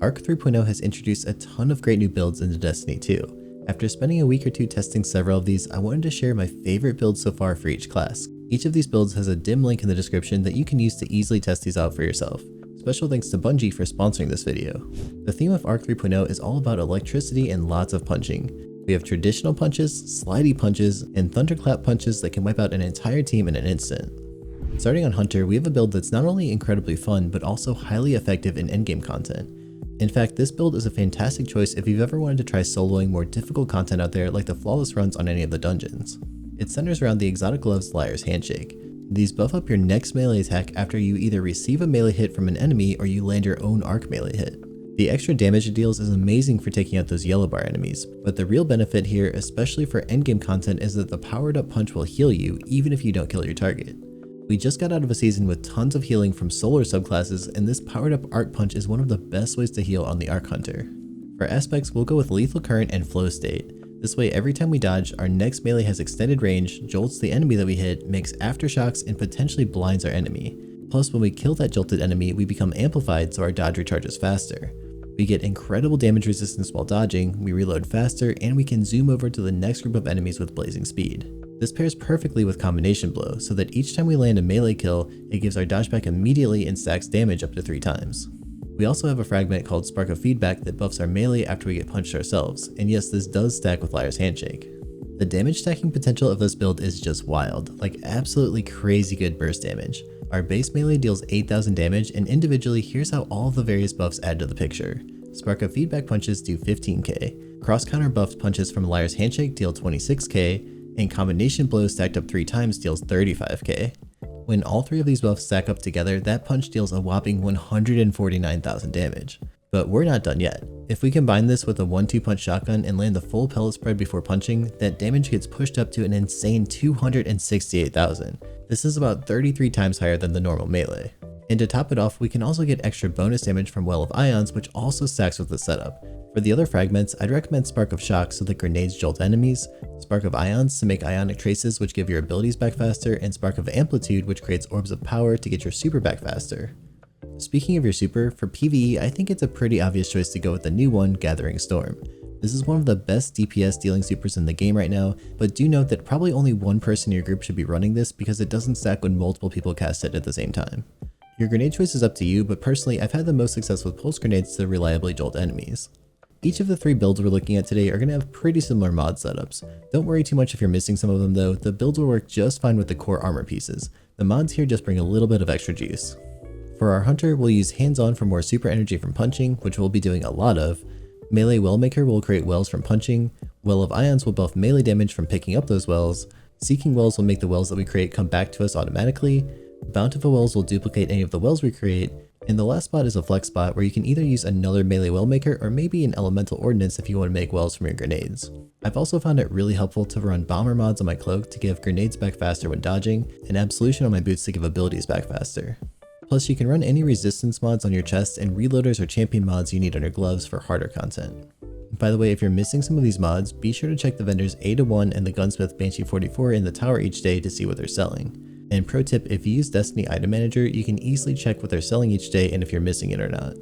Arc 3.0 has introduced a ton of great new builds into Destiny 2. After spending a week or two testing several of these, I wanted to share my favorite builds so far for each class. Each of these builds has a dim link in the description that you can use to easily test these out for yourself. Special thanks to Bungie for sponsoring this video. The theme of Arc 3.0 is all about electricity and lots of punching. We have traditional punches, slidey punches, and thunderclap punches that can wipe out an entire team in an instant. Starting on Hunter, we have a build that's not only incredibly fun, but also highly effective in endgame content. In fact, this build is a fantastic choice if you've ever wanted to try soloing more difficult content out there like the flawless runs on any of the dungeons. It centers around the exotic gloves Liar's Handshake. These buff up your next melee attack after you either receive a melee hit from an enemy or you land your own arc melee hit. The extra damage it deals is amazing for taking out those yellow bar enemies, but the real benefit here, especially for endgame content, is that the powered up punch will heal you even if you don't kill your target. We just got out of a season with tons of healing from solar subclasses, and this powered up arc punch is one of the best ways to heal on the Arc Hunter. For aspects, we'll go with lethal current and flow state. This way, every time we dodge, our next melee has extended range, jolts the enemy that we hit, makes aftershocks, and potentially blinds our enemy. Plus, when we kill that jolted enemy, we become amplified so our dodge recharges faster. We get incredible damage resistance while dodging, we reload faster, and we can zoom over to the next group of enemies with blazing speed. This pairs perfectly with combination blow, so that each time we land a melee kill, it gives our dodge back immediately and stacks damage up to 3 times. We also have a fragment called Spark of Feedback that buffs our melee after we get punched ourselves, and yes, this does stack with Liar's Handshake. The damage stacking potential of this build is just wild, like absolutely crazy good burst damage. Our base melee deals 8,000 damage, and individually here's how all of the various buffs add to the picture. Spark of Feedback punches do 15k, cross counter buffed punches from Liar's Handshake deal 26k, and combination blows stacked up 3 times deals 35k. When all 3 of these buffs stack up together, that punch deals a whopping 149,000 damage. But we're not done yet. If we combine this with a 1-2 punch shotgun and land the full pellet spread before punching, that damage gets pushed up to an insane 268,000. This is about 33 times higher than the normal melee. And to top it off, we can also get extra bonus damage from Well of Ions, which also stacks with the setup. For the other fragments, I'd recommend Spark of Shock so that grenades jolt enemies, Spark of Ions to make ionic traces which give your abilities back faster, and Spark of Amplitude which creates orbs of power to get your super back faster. Speaking of your super, for PvE I think it's a pretty obvious choice to go with the new one, Gathering Storm. This is one of the best DPS dealing supers in the game right now, but do note that probably only one person in your group should be running this because it doesn't stack when multiple people cast it at the same time. Your grenade choice is up to you, but personally I've had the most success with pulse grenades to reliably jolt enemies. Each of the 3 builds we're looking at today are going to have pretty similar mod setups. Don't worry too much if you're missing some of them though, the builds will work just fine with the core armor pieces. The mods here just bring a little bit of extra juice. For our Hunter, we'll use Hands On for more super energy from punching, which we'll be doing a lot of. Melee WELLMAKER will create wells from punching. Well of Ions will buff melee damage from picking up those wells. Seeking Wells will make the wells that we create come back to us automatically. Bountiful Wells will duplicate any of the wells we create. And the last spot is a flex spot where you can either use another melee WELLMAKER or maybe an elemental ordnance if you want to make wells from your grenades. I've also found it really helpful to run bomber mods on my cloak to give grenades back faster when dodging, and absolution on my boots to give abilities back faster. Plus you can run any resistance mods on your chest and reloaders or champion mods you need on your gloves for harder content. By the way, if you're missing some of these mods, be sure to check the vendors A1 and the Gunsmith Banshee 44 in the tower each day to see what they're selling. And pro tip, if you use Destiny Item Manager, you can easily check what they're selling each day and if you're missing it or not.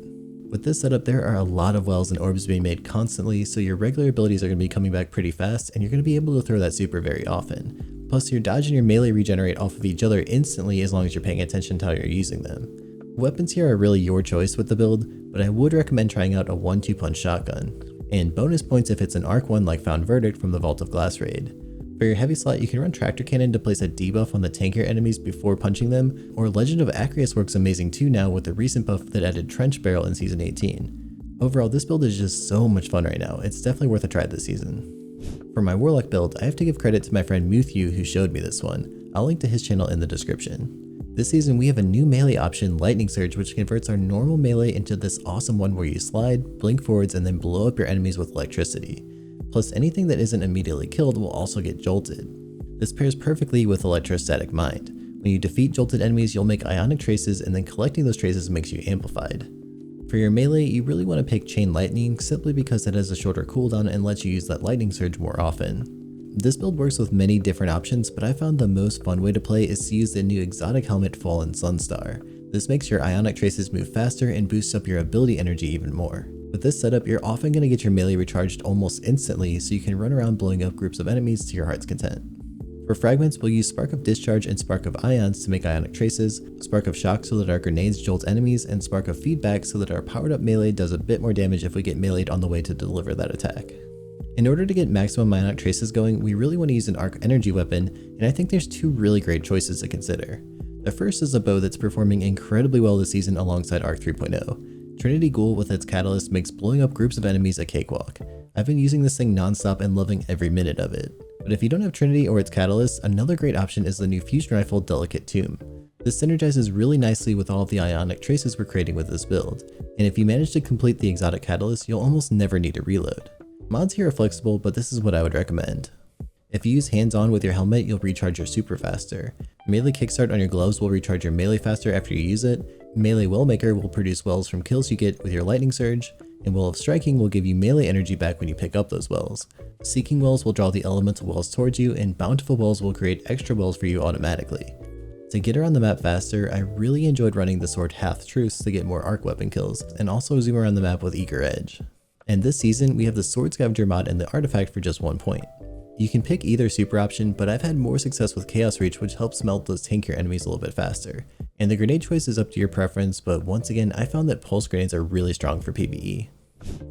With this setup, there are a lot of wells and orbs being made constantly, so your regular abilities are going to be coming back pretty fast and you're going to be able to throw that super very often. Plus your dodge and your melee regenerate off of each other instantly as long as you're paying attention to how you're using them. Weapons here are really your choice with the build, but I would recommend trying out a 1-2 punch shotgun. And bonus points if it's an arc one like Found Verdict from the Vault of Glass raid. For your heavy slot, you can run Tractor Cannon to place a debuff on the tankier enemies before punching them, or Legend of Acreus works amazing too now with the recent buff that added Trench Barrel in Season 18. Overall, this build is just so much fun right now, it's definitely worth a try this season. For my Warlock build, I have to give credit to my friend Muthew who showed me this one. I'll link to his channel in the description. This season we have a new melee option, Lightning Surge, which converts our normal melee into this awesome one where you slide, blink forwards, and then blow up your enemies with electricity. Plus anything that isn't immediately killed will also get jolted. This pairs perfectly with Electrostatic Mind. When you defeat jolted enemies, you'll make ionic traces, and then collecting those traces makes you amplified. For your melee, you really want to pick Chain Lightning simply because it has a shorter cooldown and lets you use that Lightning Surge more often. This build works with many different options, but I found the most fun way to play is to use the new exotic helmet Fallen Sunstar. This makes your ionic traces move faster and boosts up your ability energy even more. With this setup, you're often going to get your melee recharged almost instantly, so you can run around blowing up groups of enemies to your heart's content. For fragments, we'll use Spark of Discharge and Spark of Ions to make ionic traces, Spark of Shock so that our grenades jolt enemies, and Spark of Feedback so that our powered up melee does a bit more damage if we get meleeed on the way to deliver that attack. In order to get maximum ionic traces going, we really want to use an arc energy weapon, and I think there's two really great choices to consider. The first is a bow that's performing incredibly well this season alongside Arc 3.0. Trinity GHOUL with its catalyst makes blowing up groups of enemies a cakewalk. I've been using this thing non-stop and loving every minute of it. But if you don't have Trinity or its catalyst, another great option is the new fusion rifle Delicate Tomb. This synergizes really nicely with all of the ionic traces we're creating with this build, and if you manage to complete the exotic catalyst, you'll almost never need to reload. Mods here are flexible, but this is what I would recommend. If you use hands-on with your helmet, you'll recharge your super faster. Melee kickstart on your gloves will recharge your melee faster after you use it. Melee WELLMAKER will produce wells from kills you get with your lightning surge, and Well of Striking will give you melee energy back when you pick up those wells. Seeking wells will draw the elemental wells towards you, and bountiful wells will create extra wells for you automatically. To get around the map faster, I really enjoyed running the sword Half Truce to get more arc weapon kills, and also zoom around the map with Eager Edge. And this season, we have the Sword Scavenger mod and the artifact for just 1 point. You can pick either super option, but I've had more success with Chaos Reach, which helps melt those tankier enemies a little bit faster. And the grenade choice is up to your preference, but once again, I found that pulse grenades are really strong for PvE.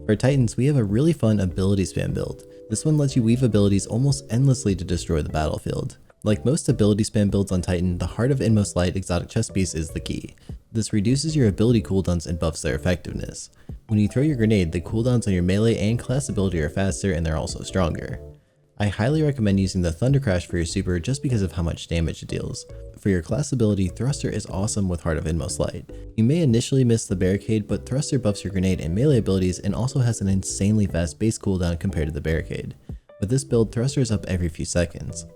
For Titans, we have a really fun ability spam build. This one lets you weave abilities almost endlessly to destroy the battlefield. Like most ability spam builds on Titan, the Heart of Inmost Light exotic chest piece is the key. This reduces your ability cooldowns and buffs their effectiveness. When you throw your grenade, the cooldowns on your melee and class ability are faster, and they're also stronger. I highly recommend using the Thunder Crash for your super just because of how much damage it deals. For your class ability, Thruster is awesome with Heart of Inmost Light. You may initially miss the barricade, but Thruster buffs your grenade and melee abilities and also has an insanely fast base cooldown compared to the barricade. With this build, Thruster is up every few seconds.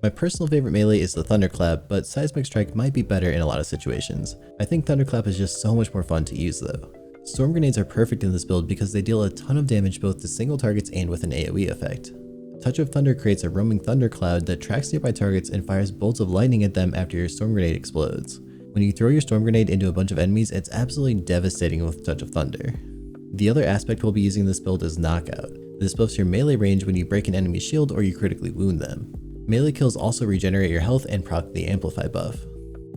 My personal favorite melee is the Thunderclap, but Seismic Strike might be better in a lot of situations. I think Thunderclap is just so much more fun to use though. Storm Grenades are perfect in this build because they deal a ton of damage both to single targets and with an AoE effect. Touch of Thunder creates a roaming thunder cloud that tracks nearby targets and fires bolts of lightning at them after your storm grenade explodes. When you throw your storm grenade into a bunch of enemies, it's absolutely devastating with Touch of Thunder. The other aspect we'll be using this build is Knockout. This buffs your melee range when you break an enemy's shield or you critically wound them. Melee kills also regenerate your health and proc the Amplify buff.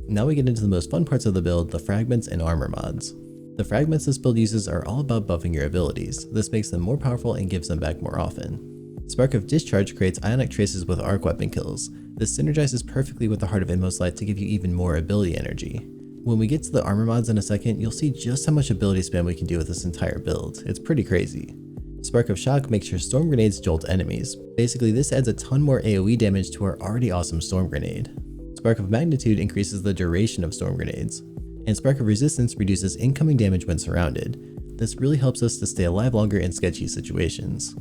Now we get into the most fun parts of the build, the fragments and armor mods. The fragments this build uses are all about buffing your abilities. This makes them more powerful and gives them back more often. Spark of Discharge creates ionic traces with arc weapon kills. This synergizes perfectly with the Heart of Inmost Light to give you even more ability energy. When we get to the armor mods in a second, you'll see just how much ability spam we can do with this entire build. It's pretty crazy. Spark of Shock makes your storm grenades jolt enemies. Basically, this adds a ton more AoE damage to our already awesome storm grenade. Spark of Magnitude increases the duration of storm grenades. And Spark of Resistance reduces incoming damage when surrounded. This really helps us to stay alive longer in sketchy situations.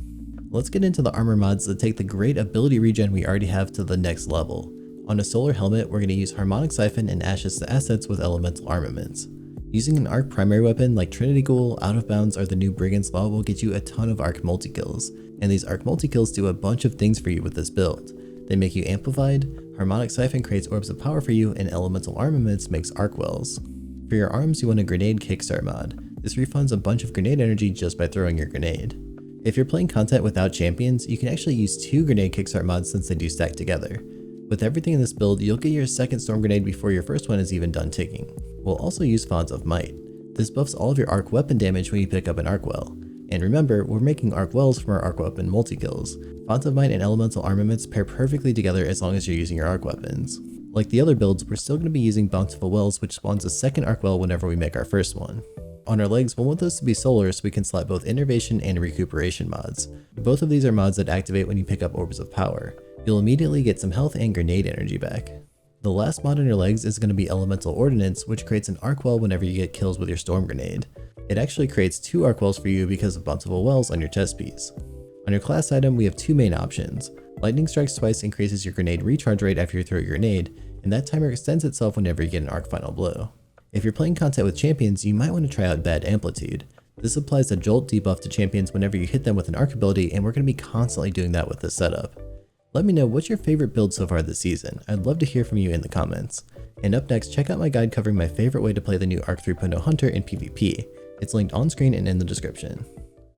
Let's get into the armor mods that take the great ability regen we already have to the next level. On a solar helmet, we're going to use Harmonic Siphon and Ashes to Assets with elemental armaments. Using an arc primary weapon like Trinity GHOUL, Out of Bounds, or the new Brigand's Law will get you a ton of arc multi-kills, and these arc multi-kills do a bunch of things for you with this build. They make you amplified, Harmonic Siphon creates orbs of power for you, and elemental armaments makes arc wells. For your arms, you want a grenade kickstart mod. This refunds a bunch of grenade energy just by throwing your grenade. If you're playing content without champions, you can actually use 2 grenade kickstart mods since they do stack together. With everything in this build, you'll get your second storm grenade before your first one is even done ticking. We'll also use Fonts of Might. This buffs all of your arc weapon damage when you pick up an arc well. And remember, we're making arc wells from our arc weapon multi-kills. Fonts of Might and elemental armaments pair perfectly together as long as you're using your arc weapons. Like the other builds, we're still going to be using bountiful wells, which spawns a second arc well whenever we make our first one. On our legs, we'll want those to be solar so we can slot both innervation and recuperation mods. Both of these are mods that activate when you pick up orbs of power. You'll immediately get some health and grenade energy back. The last mod on your legs is going to be Elemental Ordnance, which creates an arc well whenever you get kills with your storm grenade. It actually creates 2 arc wells for you because of bountiful wells on your chest piece. On your class item, we have 2 main options. Lightning Strikes twice increases your grenade recharge rate after you throw your grenade, and that timer extends itself whenever you get an arc final blow. If you're playing content with champions, you might want to try out Bad Amplitude. This applies a jolt debuff to champions whenever you hit them with an arc ability, and we're going to be constantly doing that with this setup. Let me know what's your favorite build so far this season. I'd love to hear from you in the comments. And up next, check out my guide covering my favorite way to play the new ARC 3.0 Hunter in PvP. It's linked on screen and in the description.